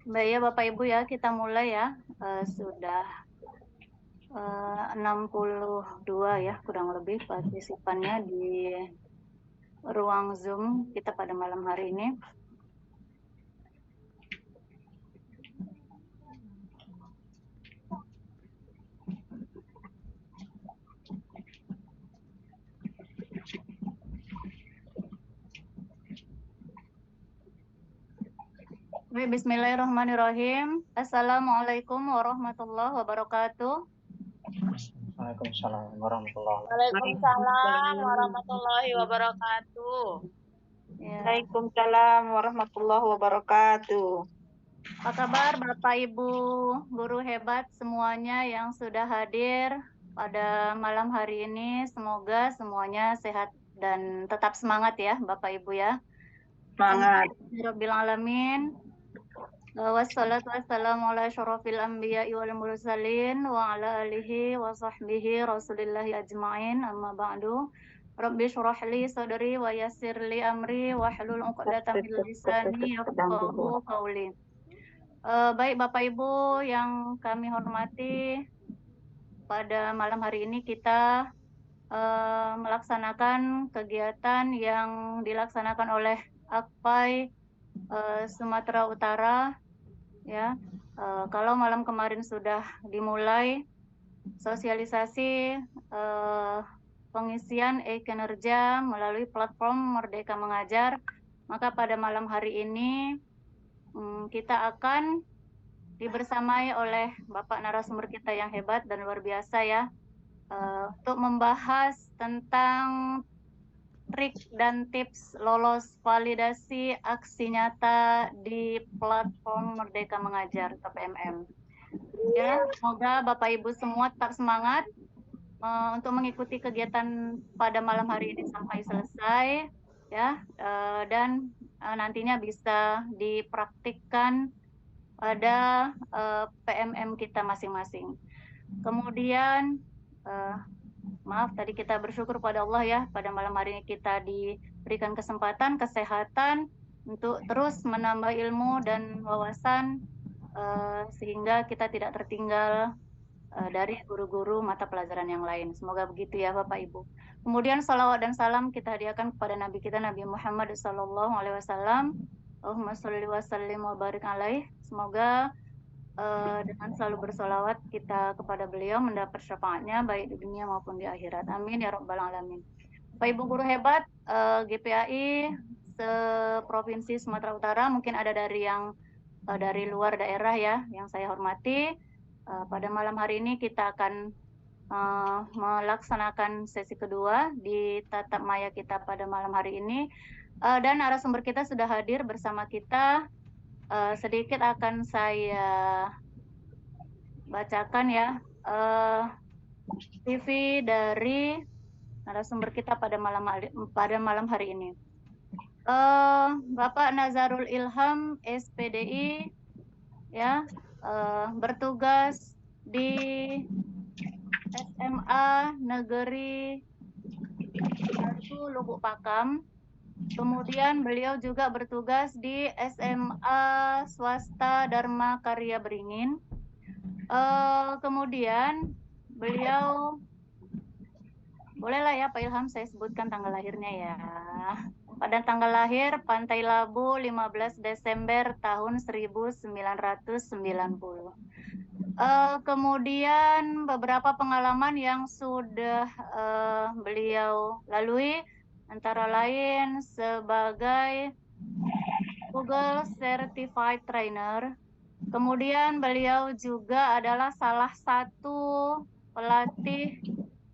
Baik ya Bapak Ibu ya, kita mulai ya. Sudah 62 ya kurang lebih partisipannya di ruang Zoom kita pada malam hari ini. Baik, Bismillahirrahmanirrahim. Assalamualaikum warahmatullahi wabarakatuh. Waalaikumsalam warahmatullahi wabarakatuh. Waalaikumsalam warahmatullahi wabarakatuh. Ya. Waalaikumsalam warahmatullahi wabarakatuh. Apa kabar Bapak Ibu guru hebat semuanya yang sudah hadir pada malam hari ini? Semoga semuanya sehat dan tetap semangat ya Bapak Ibu ya. Semangat. Rabbil alamin. Wassalatu wassalamu ala syarafil anbiya'i wal mursalin wa ala alihi wa sahbihi rasulillahi ajma'in, amma ba'du. Rabbi syurah li sadri wa yassir li amri wa hlul 'uqdatam min lisani yafqahu qawli. Baik Bapak Ibu yang kami hormati, pada malam hari ini kita melaksanakan kegiatan yang dilaksanakan oleh Akpai Sumatera Utara ya. Kalau malam kemarin sudah dimulai sosialisasi pengisian e-kinerja melalui platform Merdeka Mengajar, maka pada malam hari ini kita akan dibersamai oleh Bapak narasumber kita yang hebat dan luar biasa ya, untuk membahas tentang trik dan tips lolos validasi aksi nyata di platform Merdeka Mengajar atau PMM. Ya, semoga Bapak Ibu semua tetap semangat untuk mengikuti kegiatan pada malam hari ini sampai selesai ya, dan nantinya bisa dipraktikkan pada PMM kita masing-masing. Kemudian maaf, tadi kita bersyukur pada Allah ya, pada malam hari ini kita diberikan kesempatan, kesehatan untuk terus menambah ilmu dan wawasan sehingga kita tidak tertinggal dari guru-guru mata pelajaran yang lain. Semoga begitu ya Bapak Ibu. Kemudian salawat dan salam kita hadiahkan kepada Nabi kita Nabi Muhammad SAW. Allahumma sholli wa sallim wa barik alaih. Semoga dengan selalu bersolawat kita kepada beliau mendapat syafaatnya baik di dunia maupun di akhirat. Amin ya rabbal alamin. Bapak Ibu guru hebat GPAI seprovinsi Sumatera Utara, mungkin ada dari yang dari luar daerah ya yang saya hormati. Pada malam hari ini kita akan melaksanakan sesi kedua di tatap maya kita pada malam hari ini, dan narasumber kita sudah hadir bersama kita. Sedikit akan saya bacakan ya CV dari narasumber kita pada malam hari ini. Bapak Nazarul Ilham SPDI ya, bertugas di SMA Negeri 1 Lubuk Pakam. Kemudian beliau juga bertugas di SMA Swasta Dharma Karya Beringin. Kemudian beliau, bolehlah ya Pak Ilham saya sebutkan tanggal lahirnya ya. Pada tanggal lahir Pantai Labu 15 Desember tahun 1990. Kemudian beberapa pengalaman yang sudah beliau lalui, antara lain sebagai Google Certified Trainer. Kemudian beliau juga adalah salah satu pelatih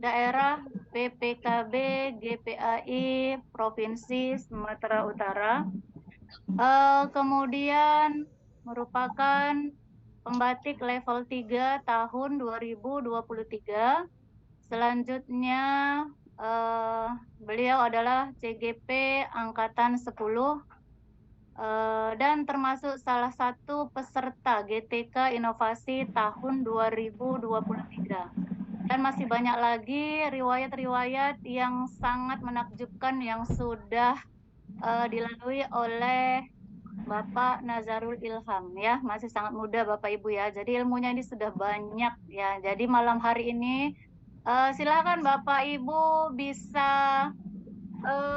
daerah PPKB GPAI Provinsi Sumatera Utara. Kemudian merupakan pembatik level 3 tahun 2023. Selanjutnya beliau adalah CGP Angkatan 10 dan termasuk salah satu peserta GTK Inovasi tahun 2023. Dan masih banyak lagi riwayat-riwayat yang sangat menakjubkan yang sudah dilalui oleh Bapak Nazarul Ilham ya, masih sangat muda Bapak Ibu ya. Jadi ilmunya ini sudah banyak ya. Jadi malam hari ini silakan Bapak Ibu bisa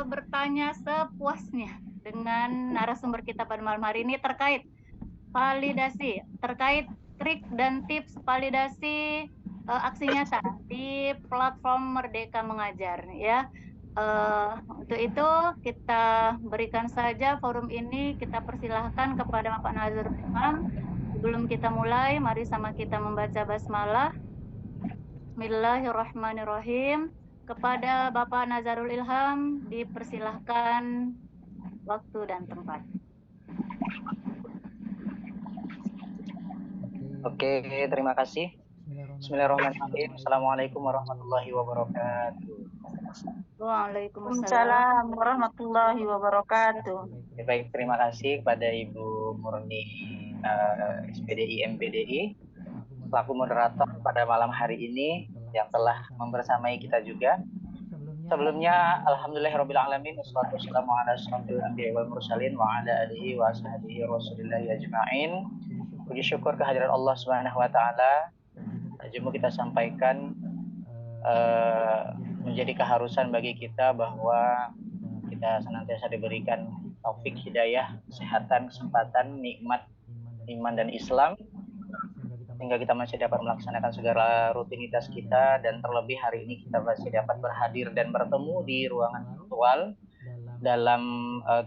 bertanya sepuasnya dengan narasumber kita pada malam hari ini terkait validasi, terkait trik dan tips validasi aksi nyata di platform Merdeka Mengajar ya. Untuk itu kita berikan saja forum ini, kita persilahkan kepada Bapak Nazarul Ilham. Sebelum kita mulai, mari sama kita membaca basmalah. Bismillahirrahmanirrahim. Kepada Bapak Nazarul Ilham dipersilahkan waktu dan tempat. Oke, terima kasih. Bismillahirrahmanirrahim. Assalamualaikum warahmatullahi wabarakatuh. Waalaikumsalam warahmatullahi wabarakatuh. Baik, terima kasih kepada Ibu Murni SPDI MPDI selaku moderator pada malam hari ini yang telah membersamai kita juga. Sebelumnya, alhamdulillahirrabbilalamin, wassalatu wassalamu ala asyrofil anbiya'i wal mursalin wa ala alihi wa sahbihi rasulillahi ajma'in. Puji syukur kehadiran Allah Subhanahu wa taala. Cuma kita sampaikan menjadi keharusan bagi kita bahwa kita senantiasa diberikan taufik, hidayah, kesehatan, kesempatan, nikmat iman dan Islam sehingga kita masih dapat melaksanakan segala rutinitas kita, dan terlebih hari ini kita masih dapat berhadir dan bertemu di ruangan virtual dalam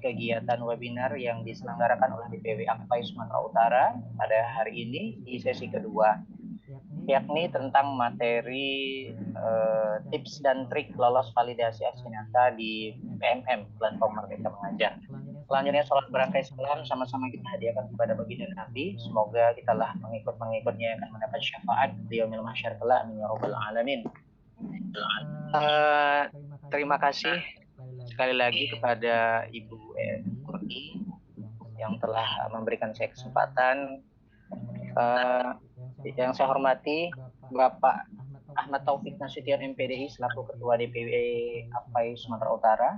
kegiatan webinar yang diselenggarakan oleh DPW AKPAI Sumatera Utara pada hari ini di sesi kedua, yakni tentang materi tips dan trik lolos validasi aksi nyata di PMM, Platform Merdeka Mengajar. Selanjutnya sholat berangkai salam sama-sama kita hadiahkan kepada baginda Nabi. Semoga kita lah pengikut-pengikutnya yang akan mendapat syafaat di yaumil mahsyar kelak, amin ya rabbal alamin. Terima kasih sekali lagi kepada Ibu Murni yang telah memberikan saya kesempatan. Yang saya hormati Bapak Ahmad Taufik Nasution MPDI selaku Ketua DPW AKPAI Sumatera Utara.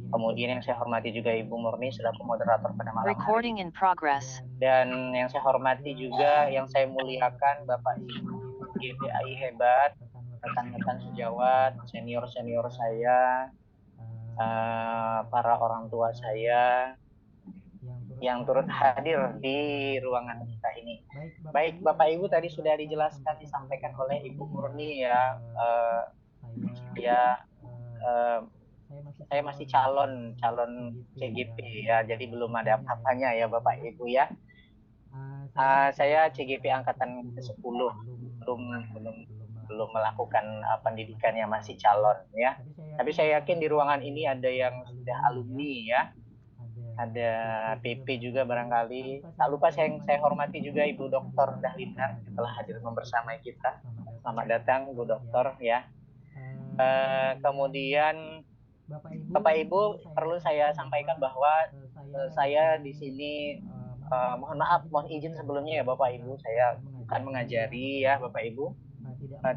Kemudian yang saya hormati juga Ibu Murni selaku moderator pada malam hari. Dan yang saya hormati juga, yang saya muliakan Bapak Ibu GPAI hebat, rekan-rekan sejawat, senior-senior saya, para orang tua saya yang turut hadir di ruangan kita ini. Baik, Bapak Ibu tadi sudah dijelaskan, disampaikan oleh Ibu Murni ya. Saya masih calon CGP ya, jadi belum ada apa-apanya ya Bapak Ibu ya. Saya CGP angkatan ke-10, belum melakukan pendidikannya, masih calon ya. Tapi saya yakin di ruangan ini ada yang sudah alumni ya. Ada PP juga barangkali. Tak lupa saya hormati juga Ibu Dr. Dahlinar yang telah hadir membersamai kita. Selamat datang Bu Doktor ya. Kemudian Bapak Ibu, perlu saya sampaikan bahwa saya di sini mohon maaf, mohon izin sebelumnya ya Bapak Ibu, saya bukan mengajari ya Bapak Ibu,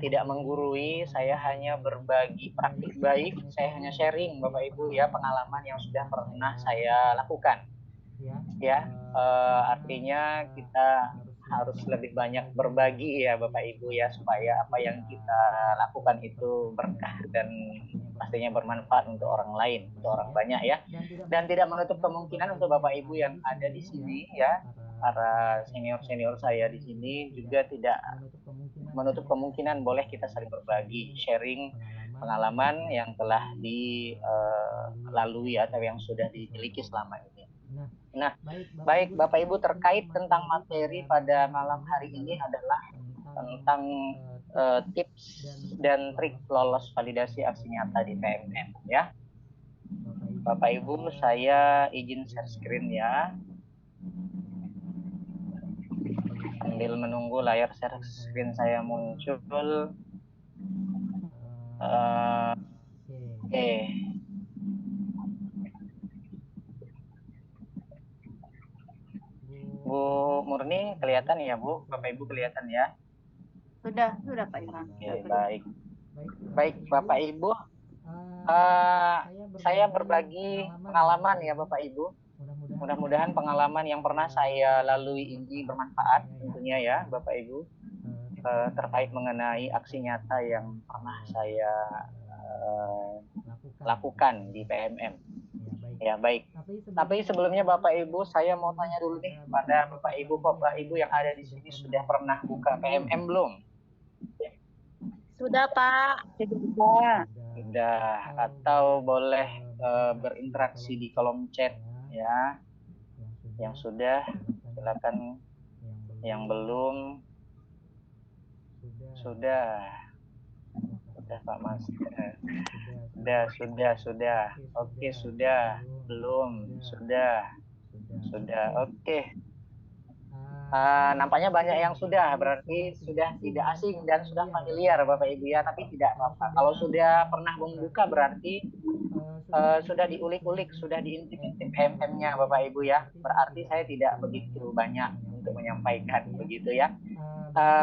tidak menggurui, saya hanya berbagi praktik baik, saya hanya sharing Bapak Ibu ya pengalaman yang sudah pernah saya lakukan. Ya, artinya kita harus lebih banyak berbagi ya Bapak Ibu ya, supaya apa yang kita lakukan itu berkah dan pastinya bermanfaat untuk orang lain, untuk orang banyak ya. Dan tidak menutup kemungkinan untuk Bapak Ibu yang ada di sini ya, para senior-senior saya di sini juga tidak menutup kemungkinan boleh kita saling berbagi, sharing pengalaman yang telah dilalui atau yang sudah dimiliki selama ini. Nah, baik Bapak Ibu, terkait tentang materi pada malam hari ini adalah tentang tips dan trik lolos validasi aksi nyata di PMM ya. Bapak Ibu, saya izin share screen ya. Sambil menunggu layar share screen saya muncul. Oke. Bu Murni kelihatan ya Bu? Bapak Ibu kelihatan ya? Sudah Pak Imam. Oke, baik Bapak Ibu, saya berbagi pengalaman ya Bapak Ibu. Mudah-mudahan pengalaman yang pernah saya lalui ini bermanfaat tentunya ya Bapak Ibu, terkait mengenai aksi nyata yang pernah saya lakukan di PMM. Ya baik. Tapi sebelumnya Bapak Ibu, saya mau tanya dulu nih pada Bapak Ibu yang ada di sini, sudah pernah buka PMM belum? Sudah, Pak. Sudah. Atau boleh berinteraksi di kolom chat ya. Yang sudah, silakan. Yang belum, sudah Pak Mas. Sudah. Oke, sudah. Belum, sudah. Oke. Nampaknya banyak yang sudah, berarti sudah tidak asing dan sudah familiar Bapak Ibu ya, tapi tidak apa-apa. Kalau sudah pernah membuka berarti sudah diulik-ulik, sudah diintip-intip PMM-nya Bapak Ibu ya. Berarti saya tidak begitu banyak untuk menyampaikan begitu ya.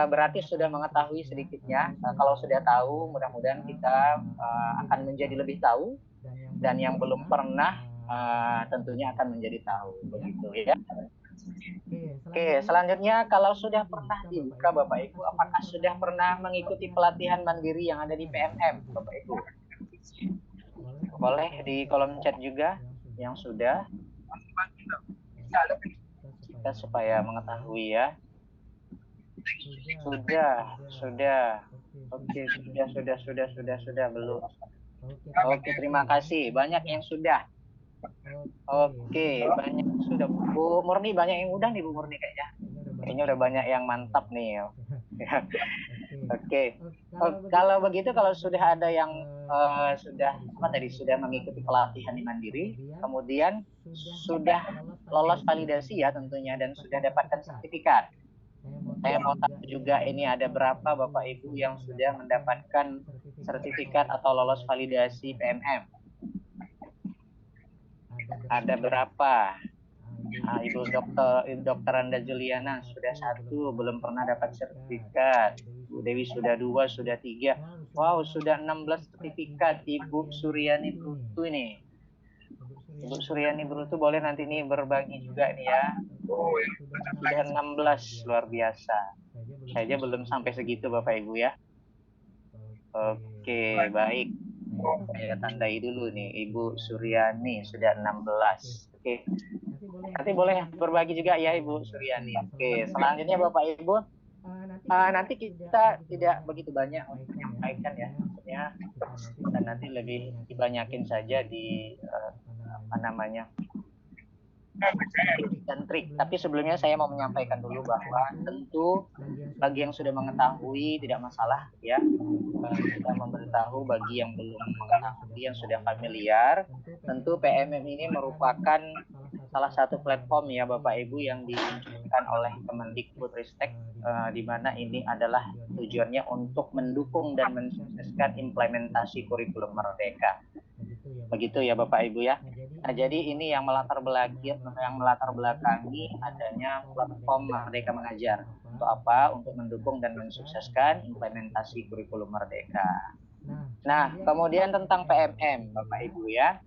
Berarti sudah mengetahui sedikitnya. Kalau sudah tahu, mudah-mudahan kita akan menjadi lebih tahu, dan yang belum pernah tentunya akan menjadi tahu begitu ya. Oke, selanjutnya kalau sudah pernah dibuka Bapak Ibu, apakah sudah pernah mengikuti pelatihan mandiri yang ada di PMM Bapak Ibu? Boleh di kolom chat juga yang sudah, kita supaya mengetahui ya. Sudah. Oke, sudah belum. Oke, terima kasih. Banyak yang sudah. Oke, banyak yang sudah. Bu Murni banyak yang udah nih Bu Murni kayaknya. Kayaknya udah banyak yang mantap nih. Oke. Kalau begitu, kalau sudah ada yang sudah mengikuti pelatihan di Mandiri, kemudian sudah lolos validasi ya tentunya, dan sudah dapatkan sertifikat. Saya mau tahu juga ini ada berapa Bapak Ibu yang sudah mendapatkan sertifikat atau lolos validasi PMM? Ada berapa? Ibu Dokter Anda Juliana sudah 1, belum pernah dapat sertifikat. Bu Dewi sudah 2, sudah 3. Wow, sudah 16 sertifikat. Ibu Suryani Brutu ini. Ibu Suryani Brutu boleh nanti nih berbagi juga nih ya. Sudah 16, luar biasa. Saya aja belum sampai segitu Bapak Ibu ya. Oke, baik. Saya tandai dulu nih, Ibu Suryani sudah 16. Oke. Nanti boleh berbagi juga ya Ibu Suryani. Oke, selanjutnya Bapak Ibu, nanti kita tidak begitu banyak untuk menyampaikan ya, maksudnya dan nanti lebih dibanyakin saja di dan trik. Tapi sebelumnya saya mau menyampaikan dulu bahwa tentu bagi yang sudah mengetahui tidak masalah ya, kita memberitahu bagi yang belum mengetahui, yang sudah familiar. Tentu PMM ini merupakan salah satu platform ya Bapak Ibu yang diluncurkan oleh Kemendikbudristek, di mana ini adalah tujuannya untuk mendukung dan mensukseskan implementasi kurikulum Merdeka. Begitu ya Bapak Ibu ya. Nah, jadi ini yang melatar belakangi adanya platform Merdeka Mengajar. Untuk apa? Untuk mendukung dan mensukseskan implementasi kurikulum Merdeka. Nah, kemudian tentang PMM Bapak Ibu ya.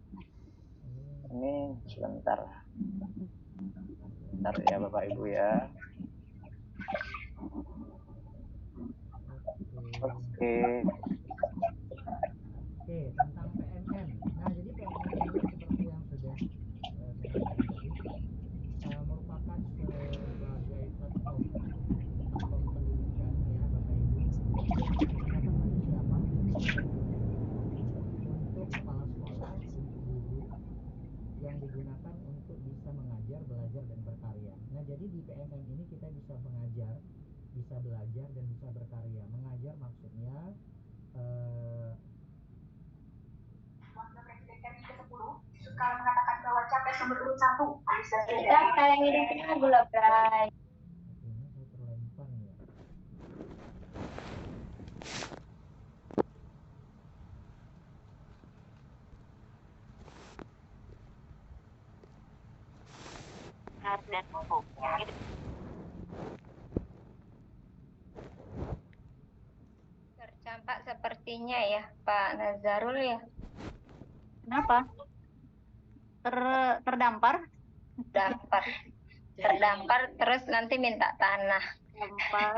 Ini sebentar ya Bapak Ibu ya. Oke, tentang PMM. Nah, jadi PMM ini seperti yang sudah saya sampaikan tadi, merupakan sebagai platform pendidikan ya Bapak Ibu. Siapa untuk kepala sekolah, untuk guru yang digunakan untuk bisa mengajar, belajar, dan berkarya. Nah, jadi di PMM ini kita bisa mengajar, bisa belajar, dan bisa berkarya. Mengajar maksudnya Suka mengatakan bahwa capres nomor urut 1 siapa yang hidupnya gula bray. Tercampak sepertinya ya Pak Nazarul ya. Kenapa? Terdampar? Dampar. Terdampar terus nanti minta tanah. Dampar.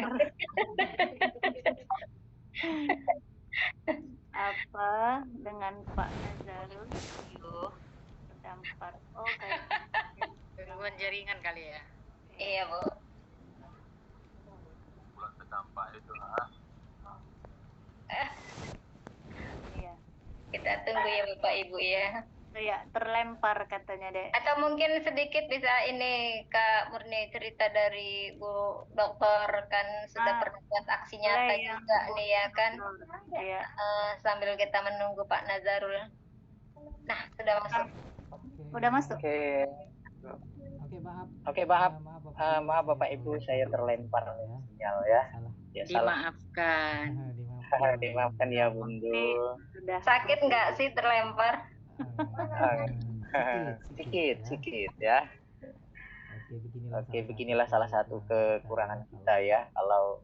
Apa dengan Pak Nazarul? Terdampar. Oh, kayak Gangguan jaringan kali ya. Iya, Bu. Pulang terdampak itu, iya. Kita tunggu ya Bapak Ibu ya. Kayak terlempar katanya, Dek. Atau mungkin sedikit bisa ini Kak Murni cerita dari Bu Dokter, kan sudah pernah buat aksi nyata ya, juga nih ya kan. Iya. Sambil kita menunggu Pak Nazarul. Nah, sudah masuk. Udah masuk. Oke, maaf. Maaf Bapak Ibu, saya terlempar sinyal ya. Ya, salah. Dimaafkan. Dimaafkan ya Bunda. Sudah. Sakit nggak sih terlempar? Sedikit ya. Oke, beginilah salah satu kekurangan kita ya kalau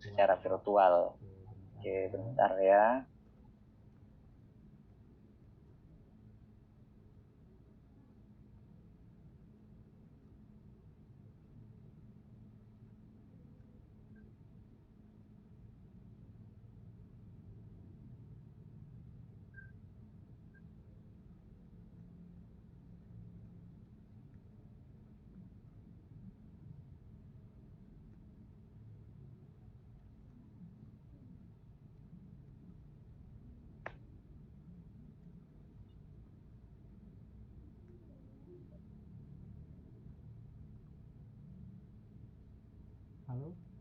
secara virtual. Oke, bentar ya.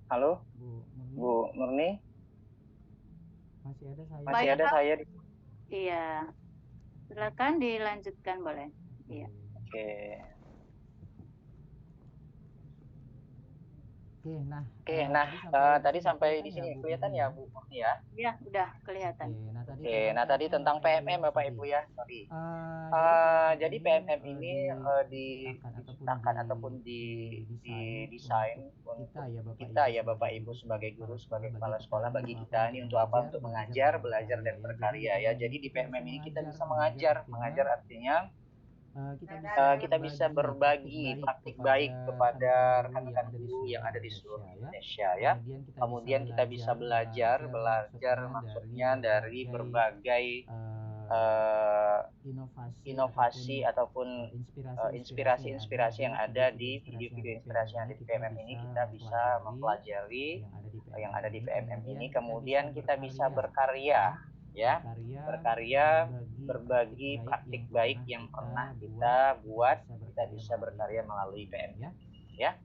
Halo, Bu Murni. Masih ada saya. Iya. Silakan dilanjutkan boleh. Iya. Oke. Tadi sampai di sini kelihatan ya Bu Murni ya? Iya, udah kelihatan. Oke, nah tadi tentang PMM Bapak Ibu ya, sorry. Jadi PMM ini diciptakan ataupun didesain untuk kita ya Bapak Ibu sebagai guru, sebagai kepala sekolah, bagi kita ini untuk apa? Untuk mengajar, belajar, dan berkarya ya. Jadi di PMM ini kita bisa mengajar artinya kita bisa berbagi praktik baik kepada rekan-rekan guru yang ada di seluruh Indonesia ya. Kemudian kita bisa belajar maksudnya dari berbagai inovasi ataupun inspirasi yang ada di video-video inspirasi yang ada di PMM ini. Kita bisa mempelajari yang ada di PMM ini, kemudian kita bisa berkarya ya, berbagi praktik baik yang pernah kita buat. Kita bisa berkarya melalui PMM ya.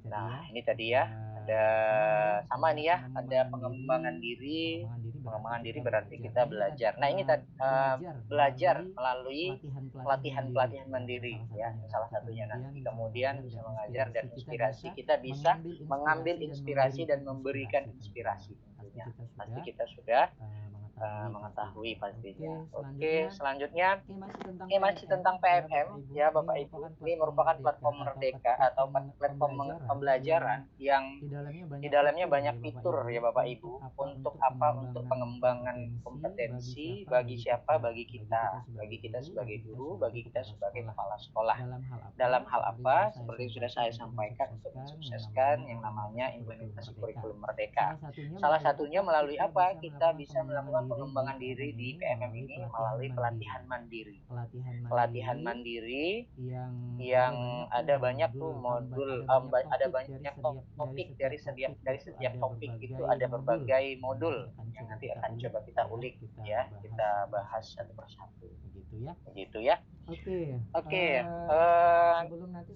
Nah, ini tadi ya, ada sama nih ya, ada pengembangan diri berarti kita belajar. Nah, ini belajar melalui pelatihan mandiri ya, salah satunya nanti. Kemudian bisa mengajar dan inspirasi, kita bisa mengambil inspirasi dan memberikan inspirasi. Pasti kita sudah mengetahui pastinya. Oke, selanjutnya masih tentang PMM ya Bapak Ibu. Ini merupakan platform merdeka atau platform pembelajaran yang di dalamnya banyak fitur ya Bapak Ibu. Untuk apa? Untuk pengembangan kompetensi bagi siapa? Bagi kita sebagai guru, bagi kita sebagai kepala sekolah. Dalam hal apa? Seperti yang sudah saya sampaikan, untuk mensukseskan yang namanya implementasi kurikulum merdeka. Salah satunya melalui apa? Kita bisa melakukan pengembangan diri di PMM ini melalui pelatihan mandiri yang ada banyak tuh modul, ada banyak topik. Dari setiap topik itu ada berbagai modul yang nanti akan coba kita ulik ya, kita bahas satu persatu begitu ya. Oke.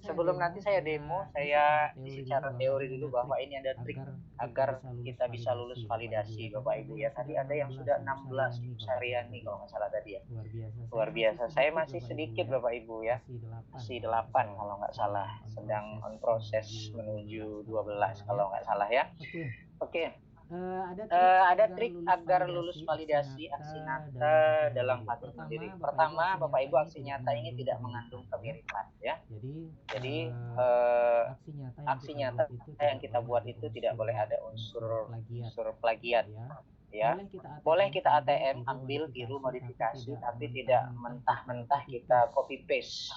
Sebelum nanti saya demo, saya secara teori dulu bahwa ini ada trik agar kita bisa lulus validasi Bapak Ibu ya. Tadi ada yang sudah 16 Saryani kalau nggak salah tadi ya. Luar biasa. Saya masih sedikit Bapak Ibu ya. Masih 8 kalau nggak salah. Sedang on proses menuju 12 kalau nggak salah ya. Oke. Ada trik agar lulus validasi aksi nyata dalam pelatihan mandiri. Pertama, Bapak Ibu, aksi nyata ini tidak mengandung kemiripan ya. Jadi aksi nyata yang kita buat itu tidak boleh ada unsur plagiat ya. Boleh kita ATM ambil biru modifikasi, tapi tidak mentah-mentah kita copy paste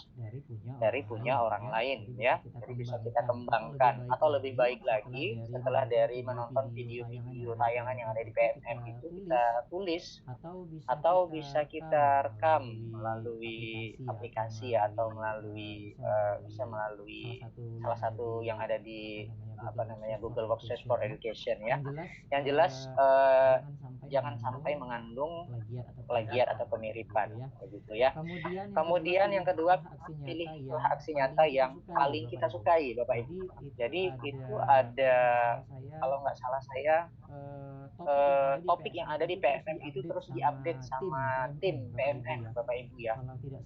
dari punya orang lain ya. Jadi bisa kita kembangkan, atau lebih baik lagi setelah dari menonton video-video tayangan yang ada di PMM itu kita tulis, atau bisa kita rekam melalui aplikasi atau melalui bisa melalui salah satu yang ada di Google Workspace for Education ya. Yang jelas jangan sampai mengandung plagiat atau pemiripan begitu ya. Kemudian yang kedua, pilih aksi nyata yang paling kita sukai Bapak Ibu. Jadi itu ada, kalau nggak salah saya, topik yang ada di PMM itu terus diupdate sama tim PMM Bapak Ibu ya.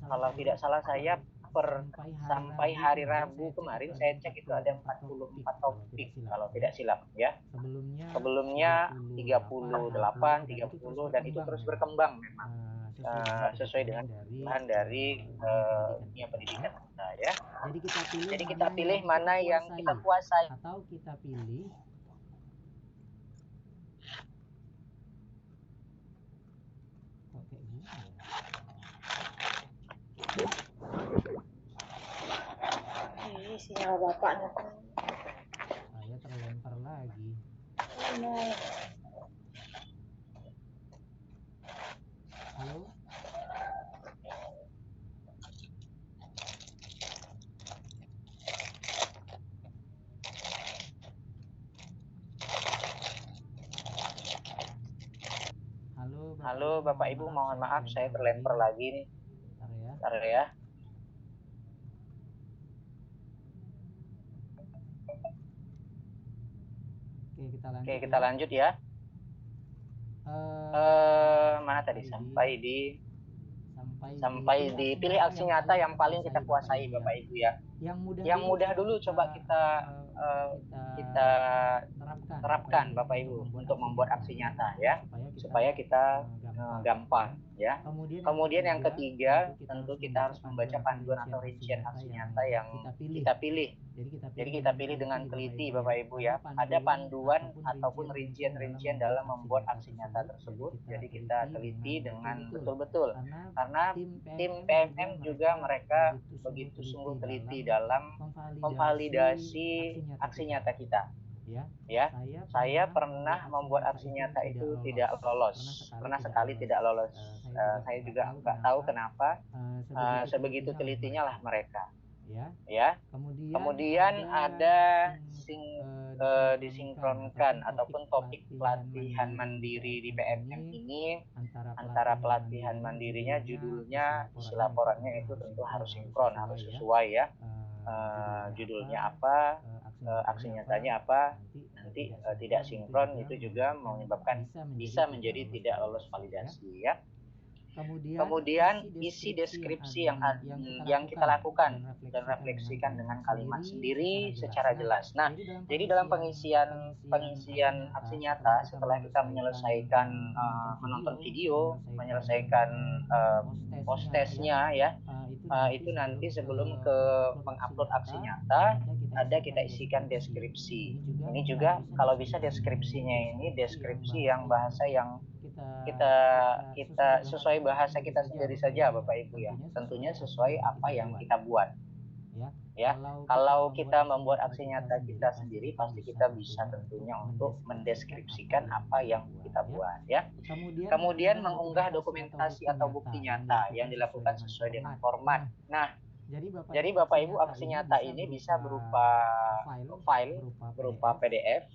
Kalau tidak salah saya sampai hari Rabu kemarin saya cek itu ada 44 topik kalau tidak silap ya. Sebelumnya 38, 30 dan itu terus berkembang memang sesuai dengan kebutuhan dari dunia pendidikan kita ya. Jadi kita pilih mana yang kita kuasai. Atau kita pilih kok kayak gini ya? Sinyal bapaknya. Saya terlempar lagi. Halo? Halo Bapak Ibu, mohon maaf saya terlempar lagi nih. Bentar ya. Oke, kita lanjut ya. Mana tadi sampai di pilih aksi nyata yang paling kita kuasai Bapak Ibu ya. Yang mudah dulu coba kita terapkan Bapak Ibu untuk membuat aksi nyata ya, supaya kita gampang ya. Kemudian yang ketiga, tentu kita harus membaca panduan atau rincian aksi nyata yang kita pilih. Jadi kita pilih dengan teliti Bapak Ibu ya. Ada panduan ataupun rincian-rincian dalam membuat aksi nyata tersebut. Jadi kita teliti dengan betul-betul. Karena tim PMM juga mereka begitu sungguh teliti dalam memvalidasi aksi nyata kita. Ya, saya pernah membuat aksi nyata itu tidak lolos, pernah sekali tidak lolos. Saya juga nggak tahu kenapa. Sebegitu telitinya lah mereka. Ya, kemudian ada disinkronkan ataupun topik pelatihan mandiri di PMM ini antara pelatihan mandirinya, judulnya, isi laporannya itu tentu harus sinkron, harus sesuai ya. Judulnya apa, aksi nyatanya apa, nanti tidak sinkron itu juga menyebabkan bisa menjadi tidak lolos validasi ya. Kemudian isi deskripsi yang kita lakukan dan refleksikan dengan kalimat sendiri secara jelas. Nah, jadi dalam pengisian aksi nyata setelah kita menyelesaikan menonton video, menyelesaikan post-testnya ya, itu nanti sebelum ke mengupload aksi nyata ada kita isikan deskripsi. Ini juga kalau bisa deskripsinya ini deskripsi yang bahasa yang kita sesuai bahasa kita sendiri saja Bapak Ibu ya. Tentunya sesuai apa yang kita buat. Ya, kalau kita membuat aksi nyata kita sendiri pasti kita bisa tentunya untuk mendeskripsikan apa yang kita buat ya. Kemudian mengunggah dokumentasi atau bukti nyata yang dilakukan sesuai dengan format. Nah, jadi Bapak Ibu aksi nyata ini bisa berupa file, berupa PDF.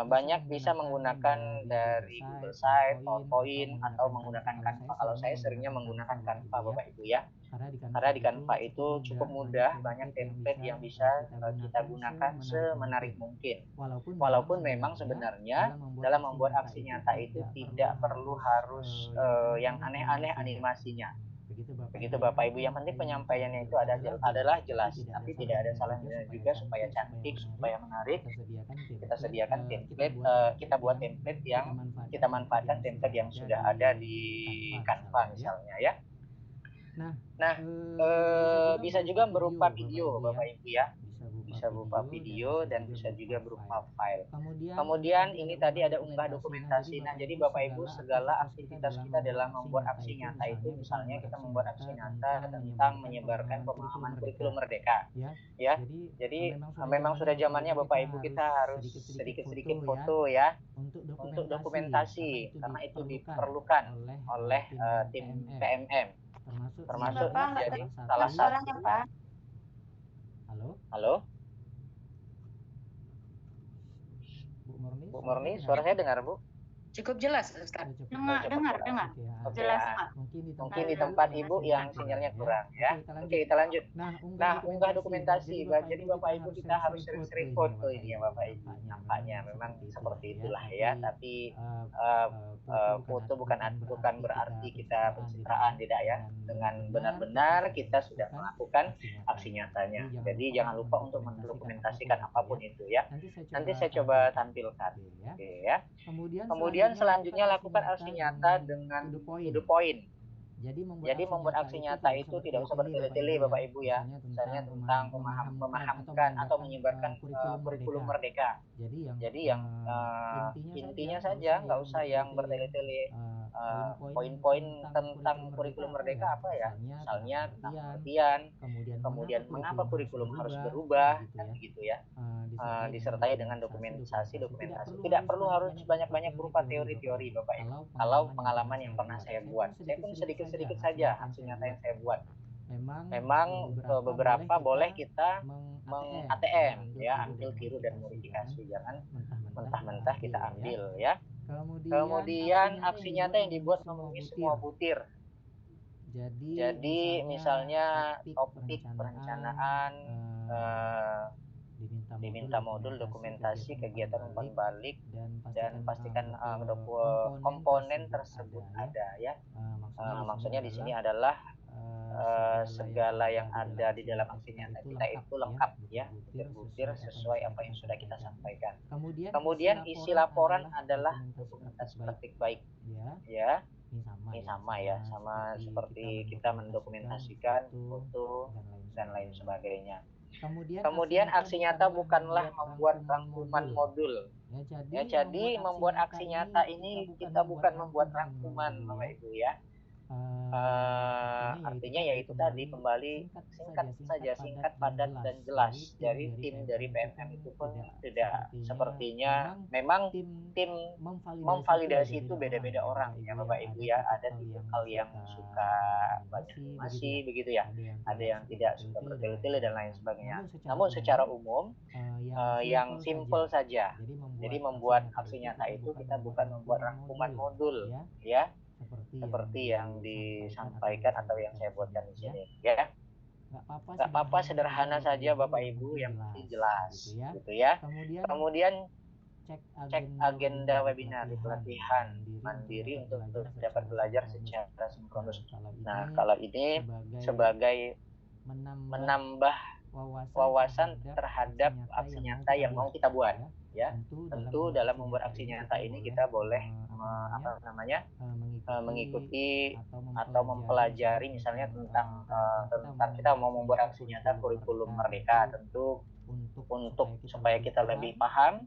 Banyak bisa menggunakan dari Google Site, PowerPoint, atau menggunakan Canva. Kalau saya seringnya menggunakan Canva Bapak Ibu ya. Karena di Canva itu cukup mudah, banyak template yang bisa kita gunakan semenarik mungkin. Walaupun memang sebenarnya dalam membuat aksi nyata itu tidak perlu harus yang aneh-aneh animasinya. Begitu Bapak Ibu, yang penting penyampaiannya itu adalah jelas, tapi tidak ada salahnya juga supaya cantik, supaya menarik. Kita sediakan template, kita buat template yang kita manfaatkan template yang sudah ada di Canva misalnya ya. Nah, bisa juga berupa video Bapak Ibu ya. bisa berupa video dan bisa juga berupa file. Kemudian Kemudian ini tadi ada unggah dokumentasi. Nah, jadi Bapak Ibu segala aktivitas kita dalam membuat aksi nyata itu, misalnya kita membuat aksi nyata tentang menyebarkan pemahaman kurikulum merdeka. Ya, jadi memang sudah zamannya Bapak Ibu kita harus sedikit-sedikit foto ya untuk dokumentasi karena itu diperlukan oleh tim PMM. Termasuk Bapak, jadi salah satu. suaranya, Pak. Halo, Bu Murni, suara saya dengar Bu? Cukup jelas, Ustaz. Dengar. Oke, Jelas, Pak. mungkin di tempat Ibu yang sinyalnya kurang ya. Oke, kita lanjut. Nah, unggah dokumentasi. Jadi Bapak Ibu kita harus sering-sering foto ini ya Bapak Ibu. Nampaknya memang seperti itulah ya. Tapi foto bukan berarti kita pencitraan, tidak ya. Dengan benar-benar kita sudah melakukan aksi nyatanya. Jadi jangan lupa untuk mendokumentasikan apapun itu ya. Nanti saya coba tampilkan. Oke ya. Kemudian selanjutnya lakukan aksi nyata dengan to the point. Jadi membuat aksi nyata itu tidak usah bertele-tele Bapak Ibu ya. Misalnya tentang memahamkan atau menyebarkan kurikulum merdeka. Jadi yang intinya saja, nggak usah yang bertele-tele. Poin-poin tentang kurikulum merdeka apa ya? Misalnya tentang pengertian, kemudian mengapa kurikulum harus berubah, kan begitu ya. Disertai dengan dokumentasi. Tidak perlu harus banyak-banyak berupa teori-teori Bapak Ibu. Kalau pengalaman yang pernah saya buat, saya pun sedikit sedikit saja aksi nyata yang saya buat. Memang beberapa boleh kita meng-ATM ya, ambil, tiru dan modifikasi, jangan mentah-mentah kita ambil ya. Kemudian aksi nyata yang dibuat memenuhi semua butir. Jadi misalnya topik perencanaan, diminta modul dokumentasi kegiatan umpan balik dan pastikan komponen tersebut ada ya. Maksudnya di sini adalah segala yang ada di dalam aksi nyata kita itu lengkap ya, butir-butir sesuai apa yang sudah kita sampaikan. Kemudian isi laporan adalah dokumentasi praktik baik ya. Ini sama seperti kita mendokumentasikan foto dan lain sebagainya. Kemudian aksi nyata bukanlah membuat rangkuman modul. Ya, jadi membuat aksi nyata ini kita bukan membuat rangkuman Bapak Ibu ya. Artinya yaitu tadi kembali singkat, padat dan jelas. Dari tim dari PMM itu pun tidak sepertinya memang tim memvalidasi itu beda-beda orang ya Bapak Ibu ya. Ada tipikal yang suka banyak animasi begitu ya. Ada yang tidak suka bertele-tele dan lain sebagainya. Namun secara umum yang simple saja. Jadi membuat aksi nyata itu kita bukan membuat rangkuman modul ya. Seperti yang disampaikan atau yang saya buatkan di sini ya. Nggak apa-apa, sederhana saja Bapak Ibu, yang penting jelas gitu ya. Kemudian cek agenda webinar, pelatihan mandiri untuk dapat belajar secara sinkronus. Nah, kalau ini sebagai menambah wawasan terhadap aksi nyata yang mau kita buat ya. Tentu dalam membuat aksi nyata ini kita boleh mengikuti atau mempelajari misalnya tentang kita mau membuat aksi nyata kurikulum merdeka. Tentu untuk supaya kita lebih paham,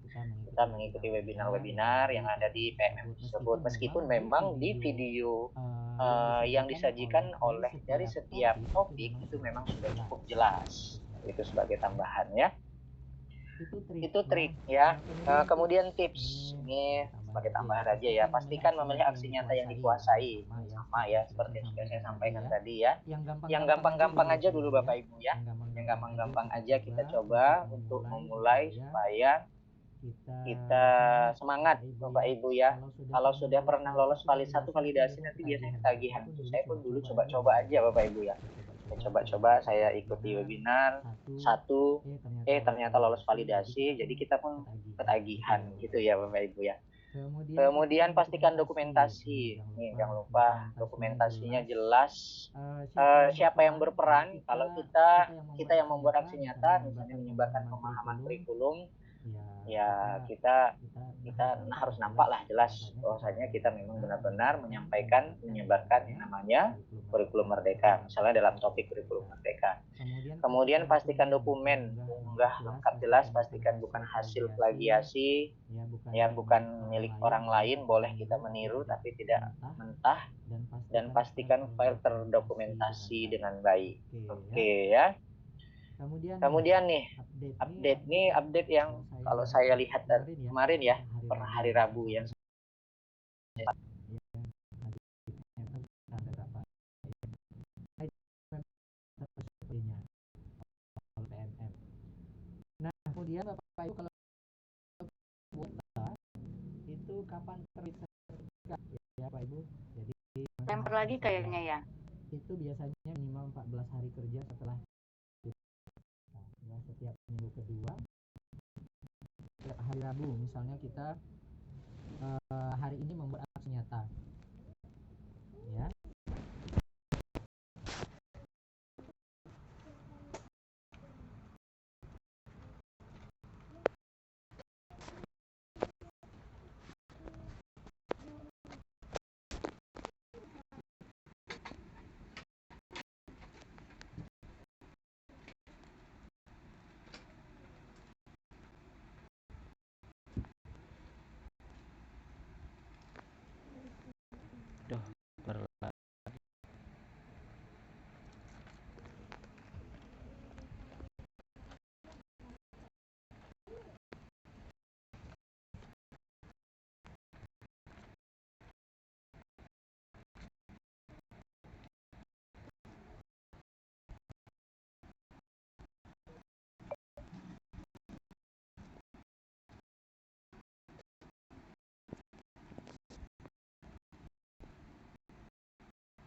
kita mengikuti webinar-webinar yang ada di PMM tersebut. Meskipun memang di video yang disajikan oleh dari setiap topik itu memang sudah cukup jelas. Itu sebagai tambahan ya. Itu trik ya. Kemudian tips ini sebagai tambahan aja ya. Pastikan memilih aksi nyata yang dikuasai. Sama ya seperti yang sudah saya sampaikan tadi ya. Yang gampang-gampang aja dulu Bapak Ibu ya. Yang gampang-gampang aja kita coba untuk memulai supaya kita semangat Bapak Ibu ya. Kalau sudah pernah lolos satu validasi nanti biasanya ketagihan. Saya pun dulu coba-coba aja Bapak Ibu ya. Coba-coba saya ikuti webinar satu, ternyata lolos validasi, jadi kita pun ketagihan gitu ya Bapak Ibu ya. Kemudian pastikan dokumentasi. Nih, jangan lupa dokumentasinya jelas. Siapa yang berperan? Kalau kita yang membuat aksi nyata, misalnya menyebarkan pemahaman kurikulum, ya kita harus nampak lah jelas bahwasanya kita memang benar-benar menyebarkan yang namanya kurikulum merdeka, misalnya dalam topik kurikulum merdeka. Kemudian pastikan dokumen unggah lengkap jelas, pastikan bukan hasil plagiasi, ya bukan milik orang lain, boleh kita meniru tapi tidak mentah, dan pastikan file terdokumentasi dengan baik. Oke ya. Kemudian nih update yang kalau saya lihat dari kemarin ya, per hari Rabu yang Nah, kemudian Bapak Ibu kalau itu kapan terbit sertifikat ya Pak Ibu? Jadi Temper lagi kayaknya ya. itu biasanya minimal 14 hari kerja setelah ya, setiap minggu kedua, setiap hari Rabu misalnya kita hari ini membuat aksi nyata,